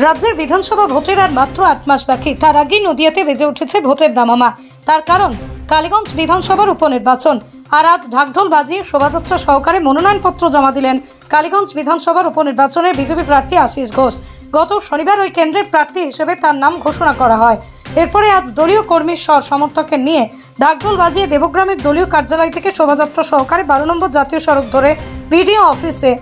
রাজ্যের বিধানসভা ভোটের আর মাত্র 8 মাস বাকি। তার আগেই নদিয়াতে বেজে উঠেছে ভোটের দামামা। তার কারণ কালীগঞ্জ বিধানসভার উপনির্বাচন। আর আজ ঢাকঢোল বাজিয়ে শোভাযাত্রা সহকারে মনোনয়নপত্র জমা দিলেন কালীগঞ্জ বিধানসভার উপনির্বাচনের বিজেপি প্রার্থী আশিস ঘোষ। গত শনিবার ওই কেন্দ্রের প্রার্থী হিসেবে তার নাম ঘোষণা করা হয়। এরপরে আজ দলীয় কর্মী সমর্থককে নিয়ে ঢাকঢোল বাজিয়ে দেবগ্রামের দলীয় কার্যালয় থেকে শোভাযাত্রা সহকারে 12 নম্বর জাতীয় সড়ক ধরে বিডিও অফিসে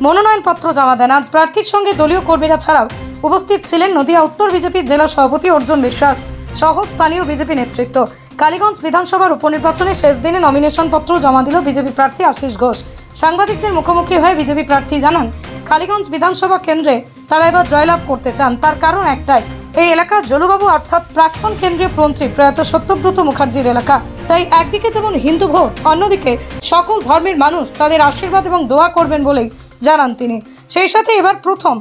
মনোনয়নপত্র জমা দেন। আজ প্রার্থীর সঙ্গে দলীয় কর্মীরা ছাড়াও উপস্থিত ছিলেন নদিয়া উত্তর বিজেপির জেলা সভাপতি অর্জুন বিশ্বাস সহ স্থানীয় বিজেপি নেতৃত্ব। কালীগঞ্জ বিধানসভার উপনির্বাচনে শেষ দিনে নমিনেশন পত্র জমা দিল বিজেপি প্রার্থী আশিস ঘোষ। সাংবাদিকদের মুখোমুখি হয়ে বিজেপি প্রার্থী জানান, কালীগঞ্জ বিধানসভা কেন্দ্রে তারা এবার জয়লাভ করতে চান। তার কারণ একটাই, এই এলাকা জলুবাবু অর্থাৎ প্রাক্তন কেন্দ্রীয় মন্ত্রী প্রয়াত সত্যব্রত মুখার্জির এলাকা। তাই একদিকে যেমন হিন্দু ভোট, অন্যদিকে সকল ধর্মের মানুষ তাদের আশীর্বাদ এবং দোয়া করবেন বলেই জানান তিনি। সেই সাথে এবার প্রথম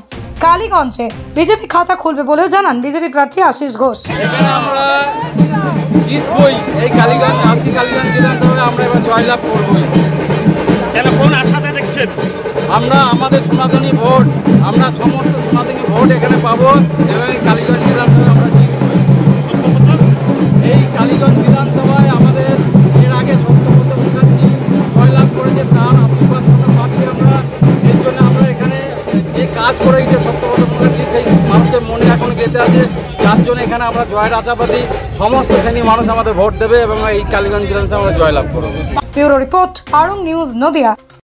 কালীগঞ্জে বিজেপি খাতা খুলবে বলেও জানান বিজেপি প্রার্থী আশিস ঘোষ। এখানে আমরা জিতবই, এই কালীগঞ্জ বিধানসভায় আমরা এবার জয়লাভ করবই। কেন, কোন আশাতে দেখছেন? আমরা আমাদের সনাতনী ভোট, আমরা সমস্ত সনাতনী ভোট এখানে পাবো এবং এই কালীগঞ্জ বিধানসভায় আমরা জিতবই। এই কালীগঞ্জ বিধানসভায় আমাদের এর আগে সত্যব্রত মুখার্জি জয়লাভ করেছে, তার আশীর্বাদ পাচ্ছি আমরা। এই জন্য আমরা এখানে যে কাজ করে গেছে সত্যব্রত মুখার্জি, সেই মানুষের মনে এখন গেঁথে আছে, যার জন্য এখানে আমরা জয়ের আশাবাদী। সমস্ত শ্রেণীর মানুষ আমাদের ভোট দেবে এবং এই কালীগঞ্জ বিধানসভা আমরা জয়লাভ করবো। ব্যুরো রিপোর্ট, আরং নিউজ, নদিয়া।